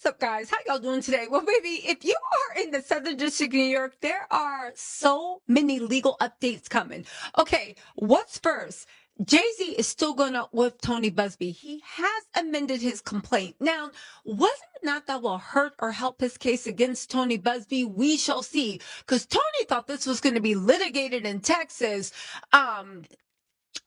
What's up, guys? How y'all doing today? Well, baby, if you are in the Southern District of New York, there are so many legal updates coming. Okay, what's first? JayZ is still going up with Tony Busby. He has amended his complaint. Now, whether or not that will hurt or help his case against Tony Busby, we shall see. Because Tony thought this was going to be litigated in Texas.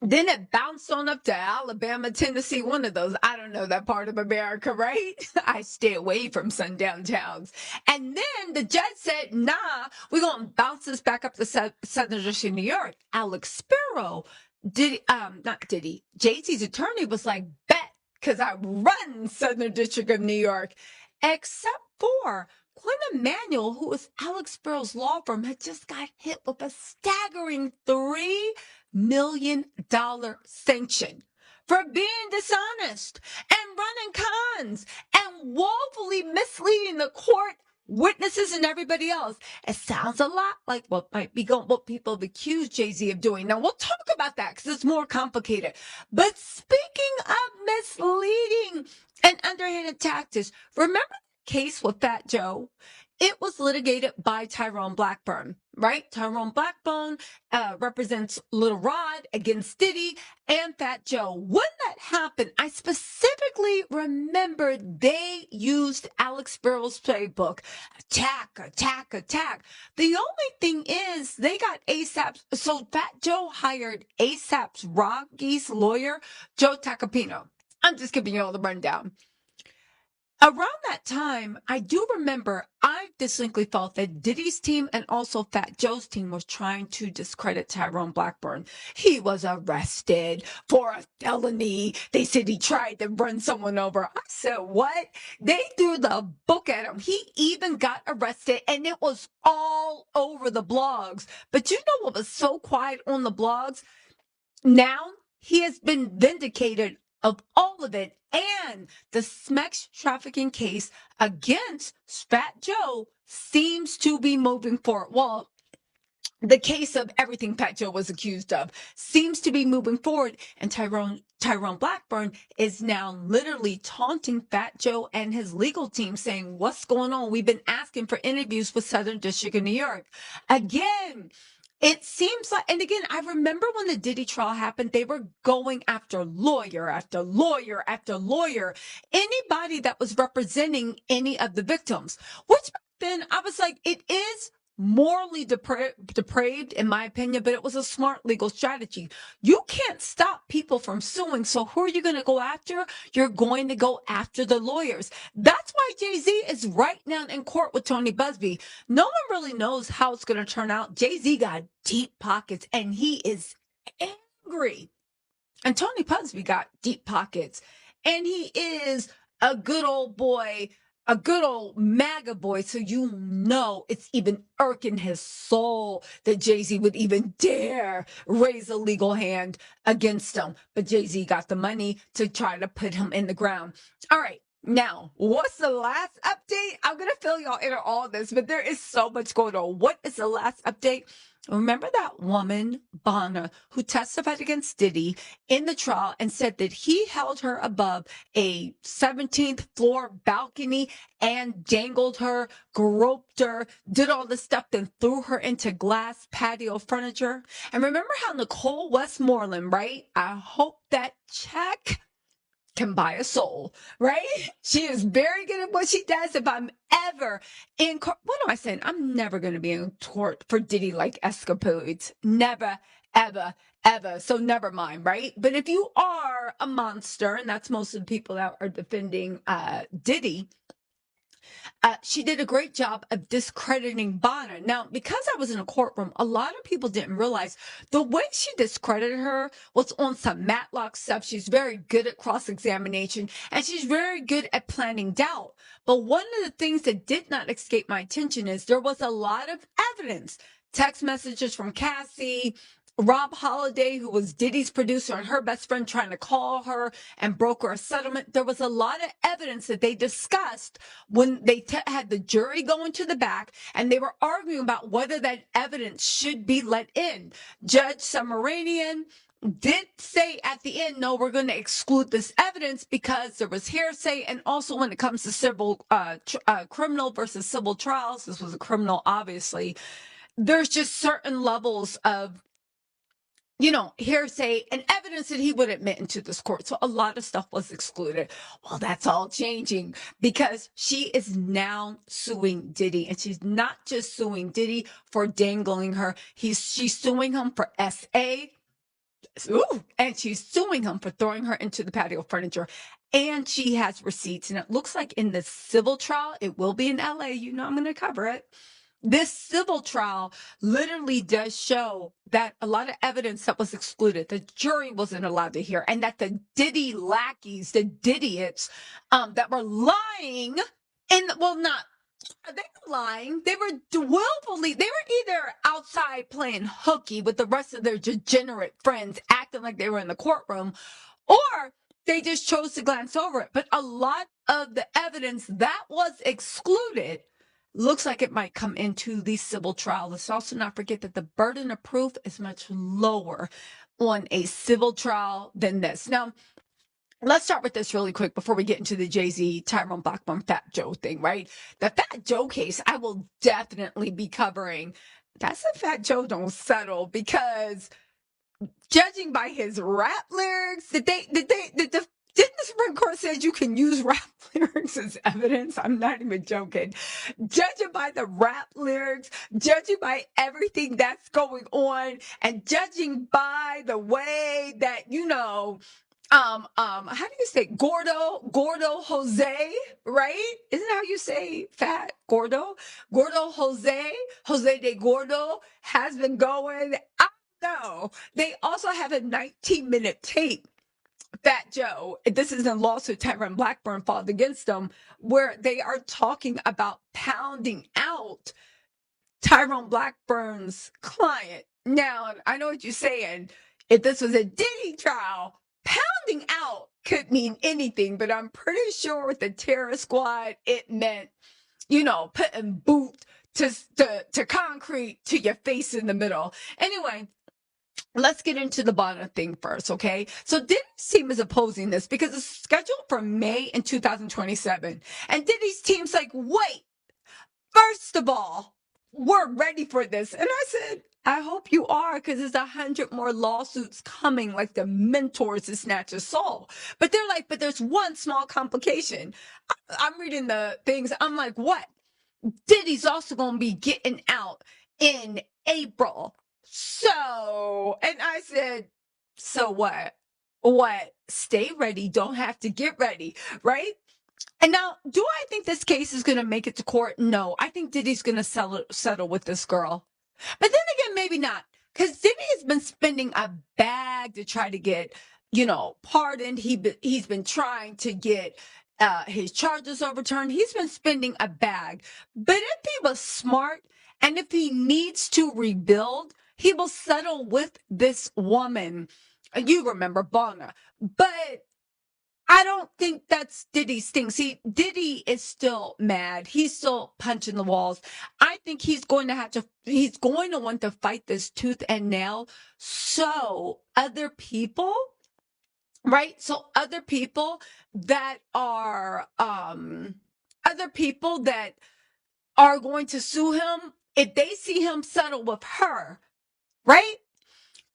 Then it bounced on up to Alabama, Tennessee, one of those. I don't know that part of America, right? I stay away from sundown towns. And then the judge said, nah, we're going to bounce this back up to Southern District of New York. Alex Sparrow, JayZ's attorney was like, bet, because I run Southern District of New York. Except for Quinn Emanuel, who was Alex Sparrow's law firm, had just got hit with a staggering $3 million sanction for being dishonest and running cons and woefully misleading the court, witnesses, and everybody else. It sounds a lot like what people have accused JayZ of doing. Now, we'll talk about that because it's more complicated. But speaking of misleading and underhanded tactics, remember the case with Fat Joe? It was litigated by Tyrone Blackburn, right? Tyrone Blackburn represents Little Rod against Diddy and Fat Joe. When that happened, I specifically remember they used Alex Sparrow's playbook. Attack, attack, attack. The only thing is they got ASAP's. So Fat Joe hired ASAP's Rocky's lawyer, Joe Tacopino. I'm just giving you all the rundown. Around that time, I do remember I distinctly felt that Diddy's team and also Fat Joe's team was trying to discredit Tyrone Blackburn. He was arrested for a felony. They said he tried to run someone over. I said, what? They threw the book at him. He even got arrested, and it was all over the blogs. But you know what was so quiet on the blogs? Now he has been vindicated of all of it, and the sex trafficking case against Fat Joe seems to be moving forward. Well, the case of everything Fat Joe was accused of seems to be moving forward, and Tyrone Blackburn is now literally taunting Fat Joe and his legal team, saying, what's going on? We've been asking for interviews with Southern District of New York. Again, it seems like, and again, I remember when the Diddy trial happened, they were going after lawyer after lawyer after lawyer, anybody that was representing any of the victims, which then I was like, it is morally depraved, in my opinion, but it was a smart legal strategy. You can't stop people from suing, so who are you going to go after? You're going to go after the lawyers. That's why JayZ is right now in court with Tony Busby. No one really knows how it's going to turn out. JayZ got deep pockets, and he is angry. And Tony Busby got deep pockets, and he is a good old boy, a good old MAGA boy, so you know it's even irking his soul that JayZ would even dare raise a legal hand against him. But JayZ got the money to try to put him in the ground. All right. Now, what's the last update? I'm going to fill y'all in on all this, but there is so much going on. What is the last update? Remember that woman, Bonner, who testified against Diddy in the trial and said that he held her above a 17th floor balcony and dangled her, groped her, did all this stuff, then threw her into glass patio furniture? And remember how Nicole Westmoreland, right? I hope that check can buy a soul, right? She is very good at what she does. If I'm ever in court, what am I saying? I'm never going to be in court for Diddy like escapades. Never, ever, ever. So never mind, right? But if you are a monster, and that's most of the people that are defending Diddy, she did a great job of discrediting Bonner. Now, because I was in a courtroom, a lot of people didn't realize the way she discredited her was on some Matlock stuff. She's very good at cross-examination, and she's very good at planting doubt. But one of the things that did not escape my attention is there was a lot of evidence. Text messages from Cassie, Rob Holiday, who was Diddy's producer, and her best friend trying to call her and broker a settlement. There was a lot of evidence that they discussed when they had the jury going to the back, and they were arguing about whether that evidence should be let in. Judge Summeranian did say at the end, no, we're going to exclude this evidence because there was hearsay. And also when it comes to civil, criminal versus civil trials, this was a criminal, obviously, there's just certain levels of, hearsay and evidence that he would admit into this court. So a lot of stuff was excluded. Well, that's all changing because she is now suing Diddy, and she's not just suing Diddy for dangling her. She's suing him for SA. Ooh, and she's suing him for throwing her into the patio furniture. And she has receipts. And it looks like in the civil trial, it will be in LA. I'm going to cover it. This civil trial literally does show that a lot of evidence that was excluded, the jury wasn't allowed to hear, and that the Diddy lackeys, the Diddiots, that were lying, not, they were lying. They were willfully, they were either outside playing hooky with the rest of their degenerate friends, acting like they were in the courtroom, or they just chose to glance over it. But a lot of the evidence that was excluded looks like it might come into the civil trial. Let's also not forget that the burden of proof is much lower on a civil trial than this. Now, let's start with this really quick before we get into the JayZ, Tyrone Blackburn, Fat Joe thing, right? The Fat Joe case, I will definitely be covering. That's if Fat Joe don't settle, because judging by his rap lyrics, didn't the Supreme Court says you can use rap lyrics as evidence? I'm not even joking. Judging by the rap lyrics, judging by everything that's going on, and judging by the way that, how do you say Gordo Jose, right? Isn't that how you say fat? Gordo Jose de Gordo has been going. I don't know. They also have a 19-minute tape, Fat Joe, this is a lawsuit Tyrone Blackburn filed against them, where they are talking about pounding out Tyrone Blackburn's client. Now, I know what you're saying. If this was a Diddy trial, pounding out could mean anything, but I'm pretty sure with the terror squad, it meant, putting boot to concrete to your face in the middle. Anyway, let's get into the Bonner thing first, okay? So Diddy's team is opposing this because it's scheduled for May in 2027. And Diddy's team's like, wait, first of all, we're ready for this. And I said, I hope you are, because there's 100 more lawsuits coming, like the mentors to snatch a soul. But they're like, but there's one small complication. I'm reading the things. I'm like, what? Diddy's also going to be getting out in April. So, and I said, so what? What? Stay ready. Don't have to get ready, right? And now, do I think this case is going to make it to court? No, I think Diddy's going to settle with this girl. But then again, maybe not, because Diddy has been spending a bag to try to get, pardoned. He's been trying to get his charges overturned. He's been spending a bag. But if he was smart and if he needs to rebuild, he will settle with this woman. You remember Bonner. But I don't think that's Diddy's thing. See, Diddy is still mad. He's still punching the walls. I think he's going to want to fight this tooth and nail. So other people, right? So other people that are going to sue him, if they see him settle with her, right?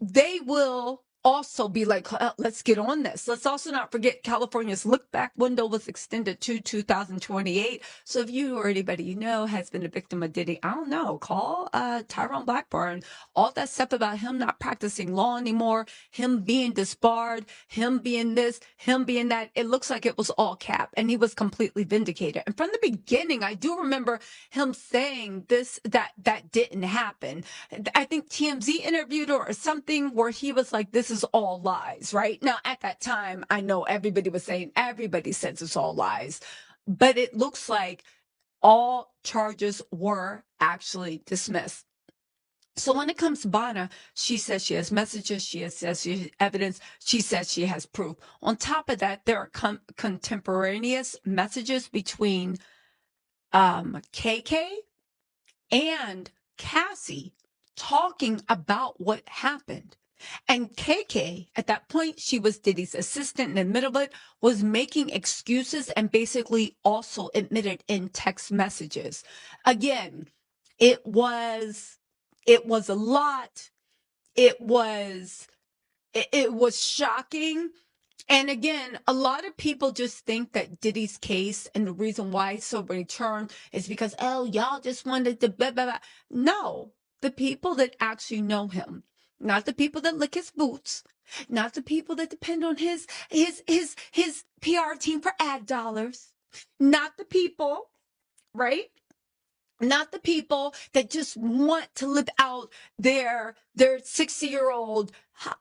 They will also be like, let's get on this. Let's also not forget California's look-back window was extended to 2028. So if you or anybody you know has been a victim of Diddy, I don't know, call Tyrone Blackburn. All that stuff about him not practicing law anymore, him being disbarred, him being this, him being that, it looks like it was all cap, and he was completely vindicated. And from the beginning, I do remember him saying that didn't happen. I think TMZ interviewed or something where he was like, this is all lies, right? Now, at that time, I know everybody says it's all lies, but it looks like all charges were actually dismissed. So when it comes to Bonner, she says she has messages, she says she has evidence, she says she has proof. On top of that, there are contemporaneous messages between KK and Cassie talking about what happened. And KK, at that point, she was Diddy's assistant in the middle of it, was making excuses and basically also admitted in text messages. Again, it was a lot. It was shocking. And again, a lot of people just think that Diddy's case and the reason why it's so returned is because, oh, y'all just wanted to blah, blah, blah. No, the people that actually know him, not the people that lick his boots, not the people that depend on his PR team for ad dollars, not the people, right? Not the people that just want to live out their 60-year-old,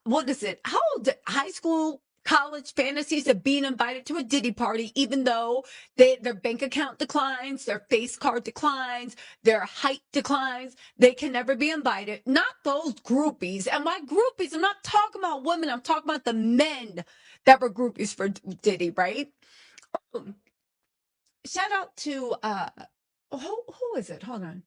what is it? How old? High school, college fantasies of being invited to a Diddy party, even though their bank account declines, their face card declines, their height declines. They can never be invited. Not those groupies. And by groupies, I'm not talking about women. I'm talking about the men that were groupies for Diddy, right? Shout out to who is it? Hold on.